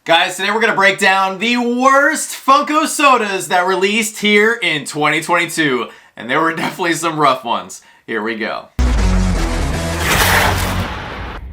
Guys, today we're going to break down the worst Funko sodas that released here in 2022. And there were definitely some rough ones. Here we go.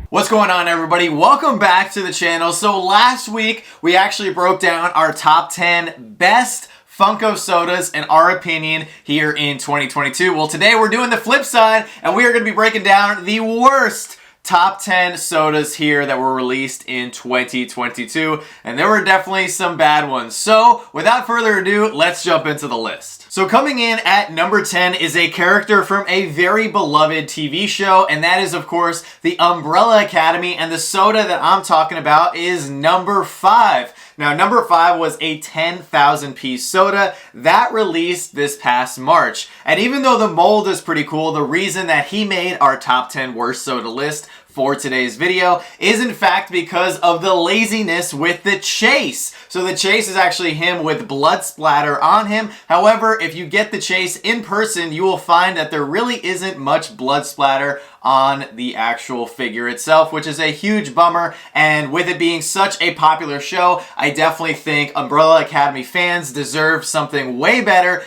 What's going on, everybody? Welcome back to the channel. So last week, we actually broke down our top 10 best Funko sodas in our opinion here in 2022. Well, today we're doing the flip side, and we are going to be breaking down the worst top 10 sodas here that were released in 2022, and there were definitely some bad ones. So without further ado, let's jump into the list. So coming in at number 10 is a character from a very beloved TV show, and that is of course the Umbrella Academy, and the soda that I'm talking about is number 5. Now, number 5 was a 10,000 piece soda that released this past March. And even though the mold is pretty cool, the reason that he made our top 10 worst soda list for today's video is in fact because of the laziness with the chase. So the chase is actually him with blood splatter on him. However, if you get the chase in person, you will find that there really isn't much blood splatter on the actual figure itself, which is a huge bummer. And with it being such a popular show, I definitely think Umbrella Academy fans deserve something way better,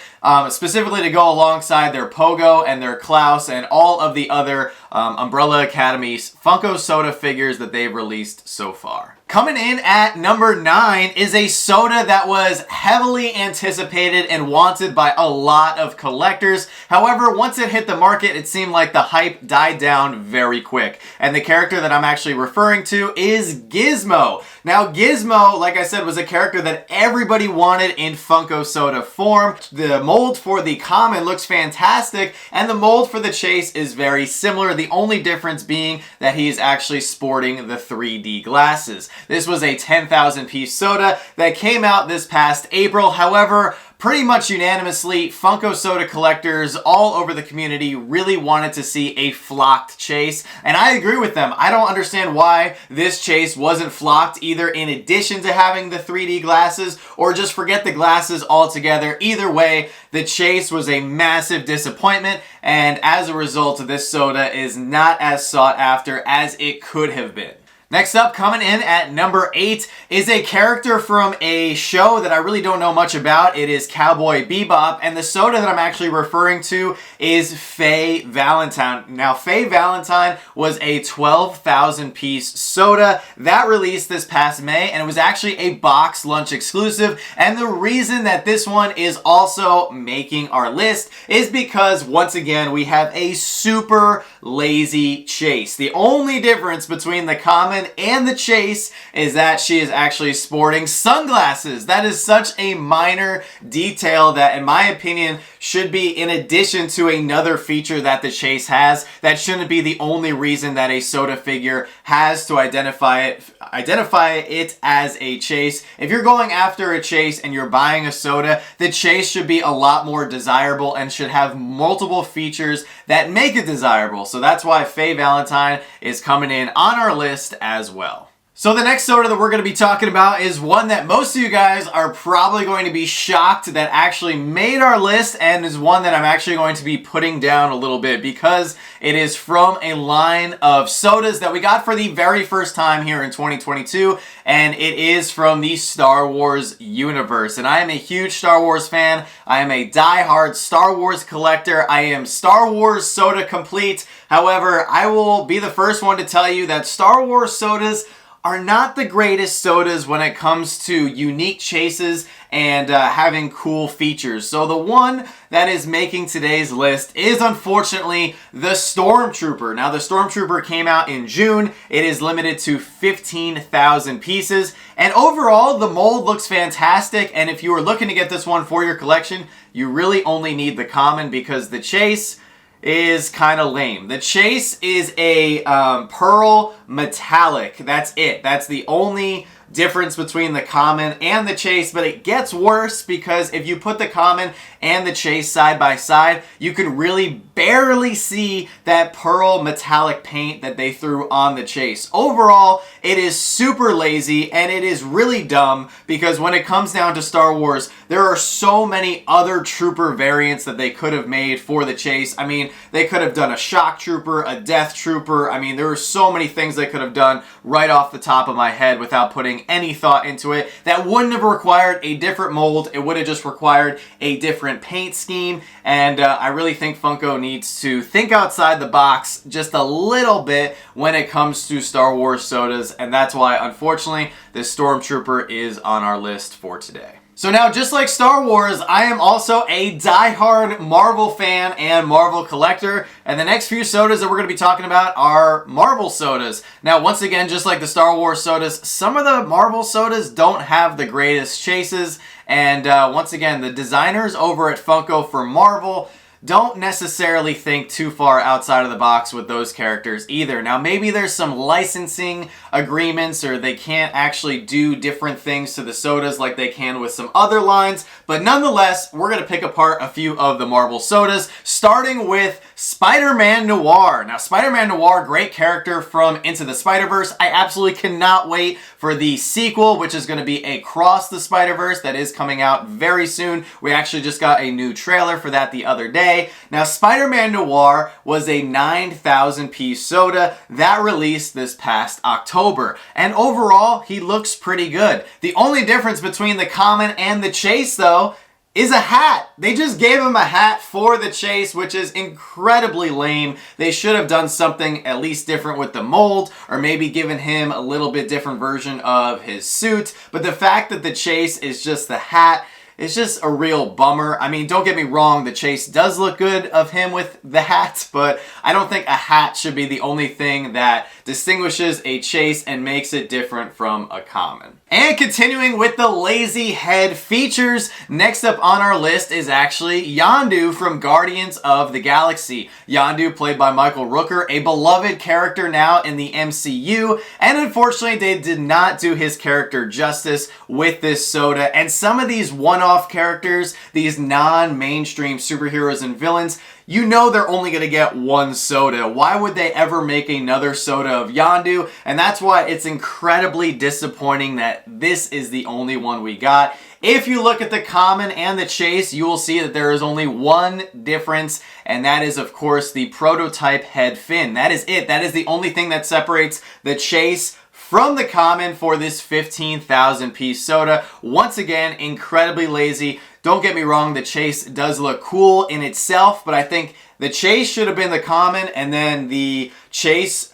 specifically to go alongside their Pogo and their Klaus and all of the other Umbrella Academy's Funko soda figures that they've released so far. Coming in at number 9 is a soda that was heavily anticipated and wanted by a lot of collectors. However, once it hit the market, it seemed like the hype died down very quick. And the character that I'm actually referring to is Gizmo. Now, Gizmo, like I said, was a character that everybody wanted in Funko soda form. The mold for the common looks fantastic, and the mold for the chase is very similar. The only difference being that he is actually sporting the 3D glasses. This was a 10,000 piece soda that came out this past April. However, pretty much unanimously, Funko soda collectors all over the community really wanted to see a flocked chase, and I agree with them. I don't understand why this chase wasn't flocked, either in addition to having the 3D glasses or just forget the glasses altogether. Either way, the chase was a massive disappointment, and as a result, this soda is not as sought after as it could have been. Next up, coming in at number 8, is a character from a show that I really don't know much about. It is Cowboy Bebop, and the soda that I'm actually referring to is Faye Valentine. Now, Faye Valentine was a 12,000 piece soda that released this past May, and it was actually a box lunch exclusive. And the reason that this one is also making our list is because, once again, we have a super lazy chase. The only difference between the common and the chase is that she is actually sporting sunglasses. That is such a minor detail that, in my opinion, should be in addition to another feature that the chase has. That shouldn't be the only reason that a soda figure has to identify it as a chase. If you're going after a chase and you're buying a soda, the chase should be a lot more desirable and should have multiple features that make it desirable. So that's why Faye Valentine is coming in on our list as well. So the next soda that we're going to be talking about is one that most of you guys are probably going to be shocked that actually made our list, and is one that I'm actually going to be putting down a little bit because it is from a line of sodas that we got for the very first time here in 2022, and it is from the Star Wars universe. And I am a huge Star Wars fan. I am a die-hard Star Wars collector. I am Star Wars soda complete. However, I will be the first one to tell you that Star Wars sodas are not the greatest sodas when it comes to unique chases and having cool features. So the one that is making today's list is unfortunately the Stormtrooper. Now, the Stormtrooper came out in June. It is limited to 15,000 pieces. And overall, the mold looks fantastic. And if you are looking to get this one for your collection, you really only need the common because the chase is kind of lame. The chase is a pearl metallic. That's it. That's the only difference between the common and the chase, but it gets worse because if you put the common and the chase side by side, you can really barely see that pearl metallic paint that they threw on the chase. Overall, it is super lazy and it is really dumb because when it comes down to Star Wars, there are so many other trooper variants that they could have made for the chase. I mean, they could have done a shock trooper, a death trooper. I mean, there are so many things they could have done right off the top of my head without putting putting any thought into it. That wouldn't have required a different mold. It would have just required a different paint scheme. And I really think Funko needs to think outside the box just a little bit when it comes to Star Wars sodas. And that's why, unfortunately, this Stormtrooper is on our list for today. So now, just like Star Wars, I am also a die-hard Marvel fan and Marvel collector, and the next few sodas that we're going to be talking about are Marvel sodas. Now, once again, just like the Star Wars sodas, some of the Marvel sodas don't have the greatest chases, and once again, the designers over at Funko for Marvel don't necessarily think too far outside of the box with those characters either. Now, maybe there's some licensing agreements or they can't actually do different things to the sodas like they can with some other lines, but nonetheless, we're going to pick apart a few of the Marvel sodas, starting with Spider-Man Noir. Now, Spider-Man Noir, great character from Into the Spider-Verse. I absolutely cannot wait for the sequel, which is going to be Across the Spider-Verse, that is coming out very soon. We actually just got a new trailer for that the other day. Now, Spider-Man Noir was a 9,000 piece soda that released this past October, and overall, he looks pretty good. The only difference between the common and the chase, though, is a hat. They just gave him a hat for the chase, which is incredibly lame. They should have done something at least different with the mold, or maybe given him a little bit different version of his suit. But the fact that the chase is just the hat, it's just a real bummer. I mean, don't get me wrong, the chase does look good of him with the hat, but I don't think a hat should be the only thing that distinguishes a chase and makes it different from a common. And continuing with the lazy head features, next up on our list is actually Yondu from Guardians of the Galaxy. Yondu, played by Michael Rooker, a beloved character now in the MCU, and unfortunately they did not do his character justice with this soda, and some of these one-off characters, these non-mainstream superheroes and villains, you know they're only going to get one soda. Why would they ever make another soda of Yondu? And that's why it's incredibly disappointing that this is the only one we got. If you look at the common and the chase, you will see that there is only one difference, and that is, of course, the prototype head fin. That is it. That is the only thing that separates the chase from the common for this 15,000 piece soda. Once again, incredibly lazy. Don't get me wrong, the chase does look cool in itself, but I think the chase should have been the common, and then the chase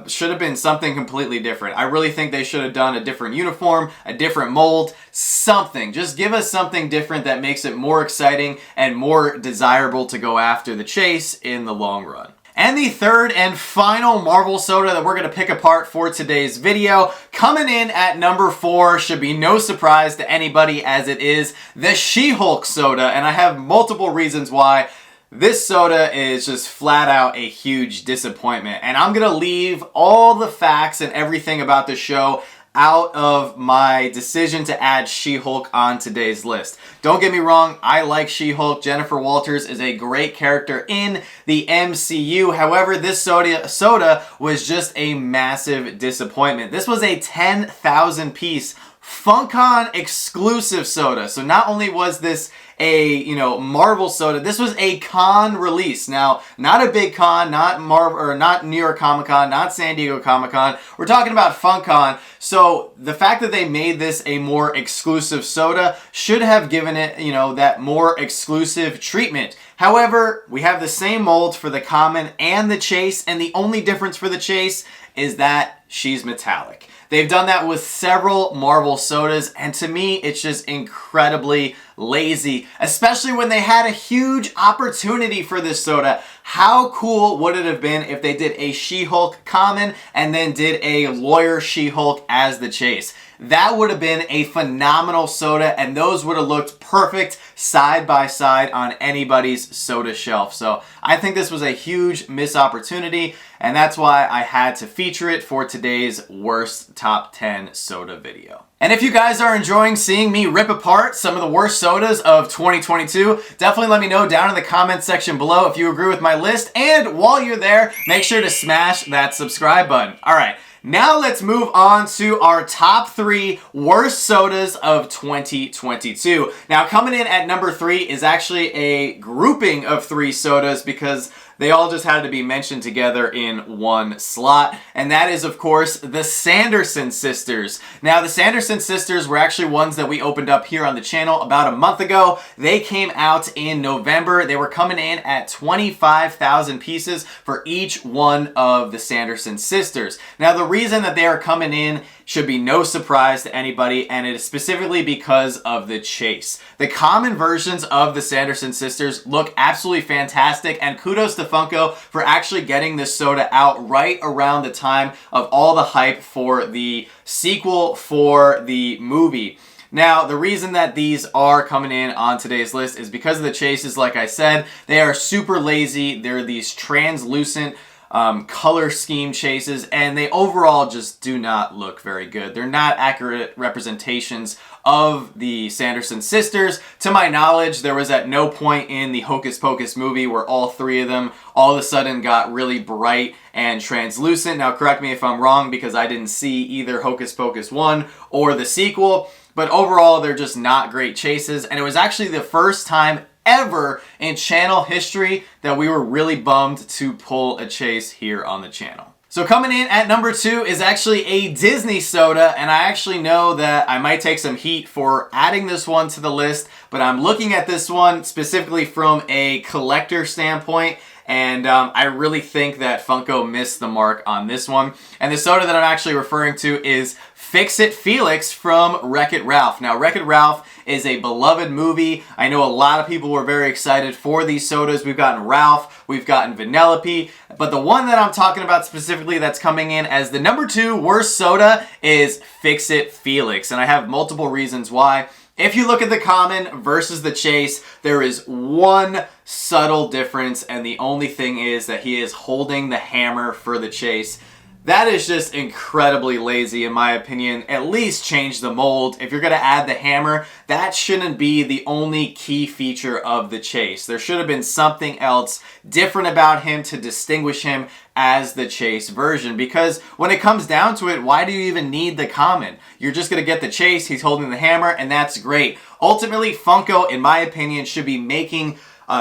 should have been something completely different. I really think they should have done a different uniform, a different mold, something. Just give us something different that makes it more exciting and more desirable to go after the chase in the long run. And the third and final Marvel soda that we're going to pick apart for today's video, coming in at number 4, should be no surprise to anybody as it is the She-Hulk soda. And I have multiple reasons why. This soda is just flat out a huge disappointment. And I'm going to leave all the facts and everything about the show out of my decision to add She-Hulk on today's list. Don't get me wrong, I like She-Hulk. Jennifer Walters is a great character in the MCU. However, this soda was just a massive disappointment. This was a 10,000 piece Funkon exclusive soda. So not only was this a, Marvel soda, this was a con release. Now, not a big con, not New York Comic Con, not San Diego Comic Con. We're talking about FunCon. So the fact that they made this a more exclusive soda should have given it, that more exclusive treatment. However, we have the same mold for the common and the chase, and the only difference for the chase is that she's metallic. They've done that with several Marvel sodas, and to me, it's just incredibly lazy, especially when they had a huge opportunity for this soda. How cool would it have been if they did a She-Hulk common and then did a lawyer She-Hulk as the chase? That would have been a phenomenal soda, and those would have looked perfect side by side on anybody's soda shelf. So I think this was a huge missed opportunity, and that's why I had to feature it for today's worst top 10 soda video. And if you guys are enjoying seeing me rip apart some of the worst sodas of 2022, definitely let me know down in the comments section below if you agree with my list. And while you're there, make sure to smash that subscribe button. All right. Now let's move on to our top 3 worst sodas of 2022. Now coming in at number 3 is actually a grouping of 3 sodas because They all just had to be mentioned together in one slot, and that is, of course, the Sanderson sisters. Now, the Sanderson sisters were actually ones that we opened up here on the channel about a month ago. They came out in November. They were coming in at 25,000 pieces for each one of the Sanderson sisters. Now, the reason that they are coming in should be no surprise to anybody, and it is specifically because of the chase. The common versions of the Sanderson sisters look absolutely fantastic, and kudos to Funko for actually getting this soda out right around the time of all the hype for the sequel for the movie. Now, the reason that these are coming in on today's list is because of the chases. Like I said, they are super lazy. They're these translucent color scheme chases, and they overall just do not look very good. They're not accurate representations of the Sanderson sisters. To my knowledge, there was at no point in the Hocus Pocus movie where all three of them all of a sudden got really bright and translucent. Now, correct me if I'm wrong, because I didn't see either Hocus Pocus 1 or the sequel, but overall, they're just not great chases, and it was actually the first time ever in channel history that we were really bummed to pull a chase here on the channel. So coming in at number 2 is actually a Disney soda, and I actually know that I might take some heat for adding this one to the list, but I'm looking at this one specifically from a collector standpoint, and I really think that Funko missed the mark on this one. And the soda that I'm actually referring to is Fix-It Felix from Wreck-It Ralph. Now, Wreck-It Ralph is a beloved movie. I know a lot of people were very excited for these sodas. We've gotten Ralph, we've gotten Vanellope, but the one that I'm talking about specifically that's coming in as the number 2 worst soda is Fix-It Felix, and I have multiple reasons why. If you look at the common versus the chase, there is one subtle difference, and the only thing is that he is holding the hammer for the chase. That is just incredibly lazy, in my opinion. At least change the mold. If you're going to add the hammer, that shouldn't be the only key feature of the chase. There should have been something else different about him to distinguish him as the chase version, because when it comes down to it, why do you even need the common? You're just going to get the chase, he's holding the hammer, and that's great. Ultimately, Funko, in my opinion, should be making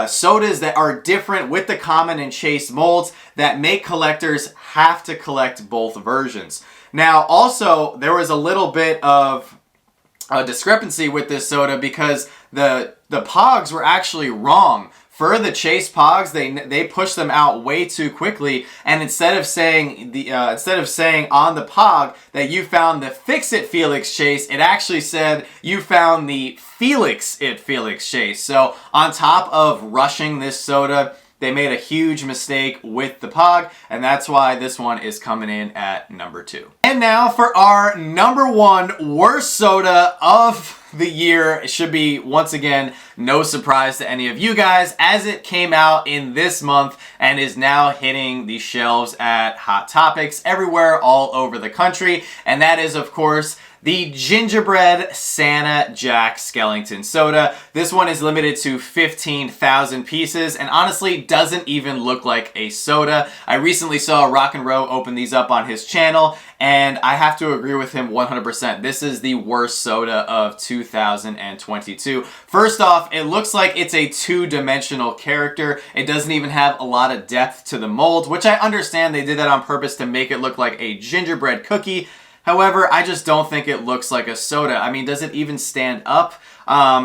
sodas that are different with the common and chase molds that make collectors have to collect both versions. Now, also, there was a little bit of a discrepancy with this soda because the Pogs were actually wrong. For the chase Pogs, they pushed them out way too quickly, and instead of saying on the Pog that you found the Fix-It Felix chase, it actually said you found the Felix-It Felix chase. So on top of rushing this soda, they made a huge mistake with the Pog, and that's why this one is coming in at number 2. And now for our number 1 worst soda of the year. It should be, once again, no surprise to any of you guys, as it came out in this month and is now hitting the shelves at Hot Topics everywhere all over the country, and that is, of course, the Gingerbread Santa Jack Skellington soda. This one is limited to 15,000 pieces and honestly doesn't even look like a soda. I recently saw Rock and Row open these up on his channel, and I have to agree with him 100%. This is the worst soda of 2022. First off, it looks like it's a two-dimensional character. It doesn't even have a lot of depth to the mold, which I understand they did that on purpose to make it look like a gingerbread cookie. However, I just don't think it looks like a soda. I mean, does it even stand up?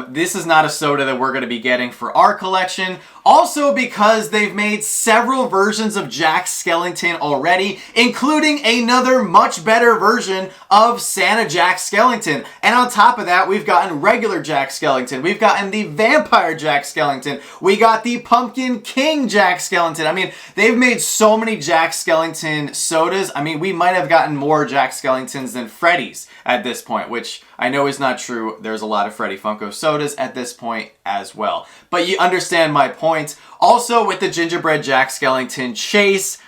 This is not a soda that we're going to be getting for our collection. Also because they've made several versions of Jack Skellington already, including another much better version of Santa Jack Skellington. And on top of that, we've gotten regular Jack Skellington. We've gotten the Vampire Jack Skellington. We got the Pumpkin King Jack Skellington. I mean, they've made so many Jack Skellington sodas. I mean, we might have gotten more Jack Skellingtons than Freddy's at this point, which I know is not true. There's a lot of Freddy Funko sodas at this point as well. But you understand my point. Also, with the Gingerbread Jack Skellington chase,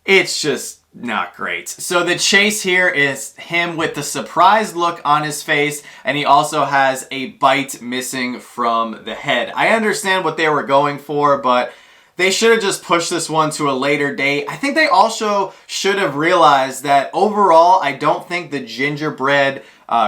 it's just not great. So the chase here is him with the surprised look on his face, and he also has a bite missing from the head. I understand what they were going for, but they should have just pushed this one to a later date. I think they also should have realized that overall, I don't think the gingerbread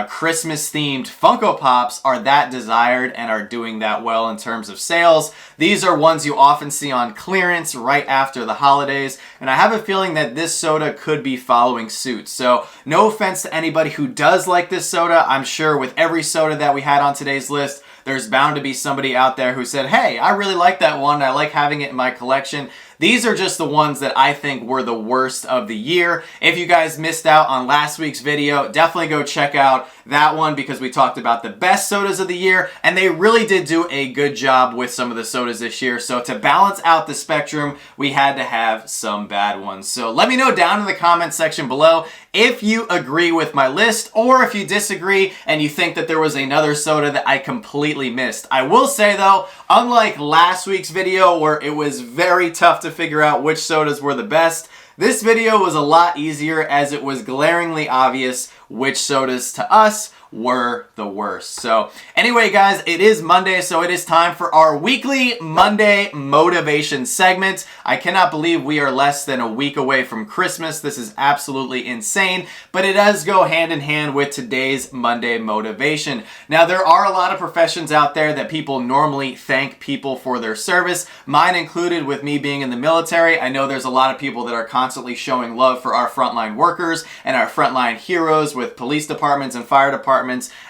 Christmas themed Funko Pops are that desired and are doing that well in terms of sales. These are ones you often see on clearance right after the holidays, and I have a feeling that this soda could be following suit. So no offense to anybody who does like this soda. I'm sure with every soda that we had on today's list, there's bound to be somebody out there who said, hey, I really like that one. I like having it in my collection. These are just the ones that I think were the worst of the year. If you guys missed out on last week's video, definitely go check out that one because we talked about the best sodas of the year, and they really did do a good job with some of the sodas this year. So to balance out the spectrum, we had to have some bad ones. So let me know down in the comment section below if you agree with my list or if you disagree and you think that there was another soda that I completely missed. I will say though, unlike last week's video where it was very tough to figure out which sodas were the best, this video was a lot easier as it was glaringly obvious which sodas to us were the worst. So anyway guys, it is Monday, so it is time for our weekly Monday motivation segment. I cannot believe we are less than a week away from Christmas. This is absolutely insane, but it does go hand in hand with today's Monday motivation. Now there are a lot of professions out there that people normally thank people for their service, mine included. With me being in the military, I know there's a lot of people that are constantly showing love for our frontline workers and our frontline heroes with police departments and fire departments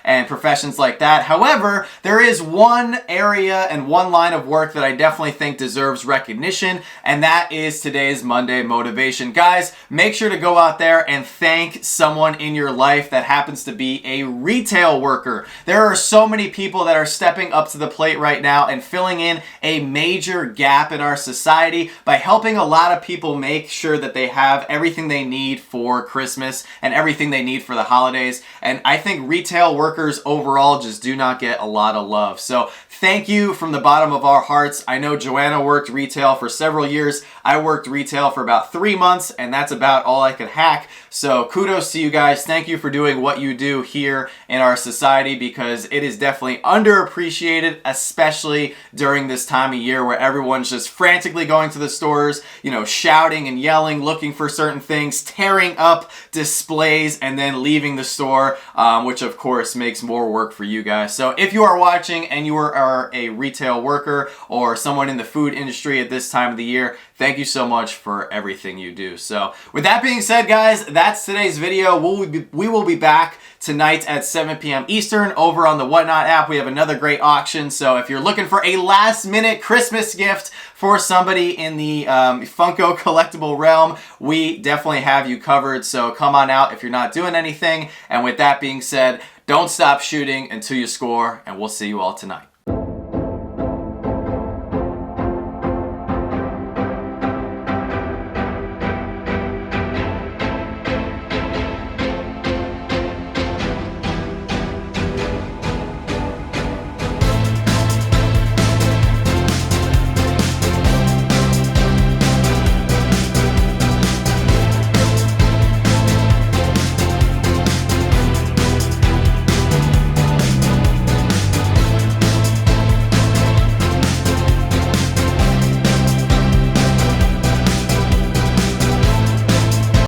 and professions like that. However, there is one area and one line of work that I definitely think deserves recognition, and that is today's Monday motivation. Guys, make sure to go out there and thank someone in your life that happens to be a retail worker. There are so many people that are stepping up to the plate right now and filling in a major gap in our society by helping a lot of people make sure that they have everything they need for Christmas and everything they need for the holidays. And I think retail workers overall just do not get a lot of love. So thank you from the bottom of our hearts. I know Joanna worked retail for several years. I worked retail for about 3 months, and that's about all I could hack. So kudos to you guys. Thank you for doing what you do here in our society because it is definitely underappreciated, especially during this time of year where everyone's just frantically going to the stores, you know, shouting and yelling, looking for certain things, tearing up displays, and then leaving the store, which of course makes more work for you guys. So if you are watching and you are a retail worker or someone in the food industry at this time of the year, thank you so much for everything you do. So with that being said, guys, that's today's video. We will be back tonight at 7 p.m. Eastern over on the Whatnot app. We have another great auction. So if you're looking for a last minute Christmas gift for somebody in the Funko collectible realm, we definitely have you covered. So come on out if you're not doing anything. And with that being said, don't stop shooting until you score, and we'll see you all tonight.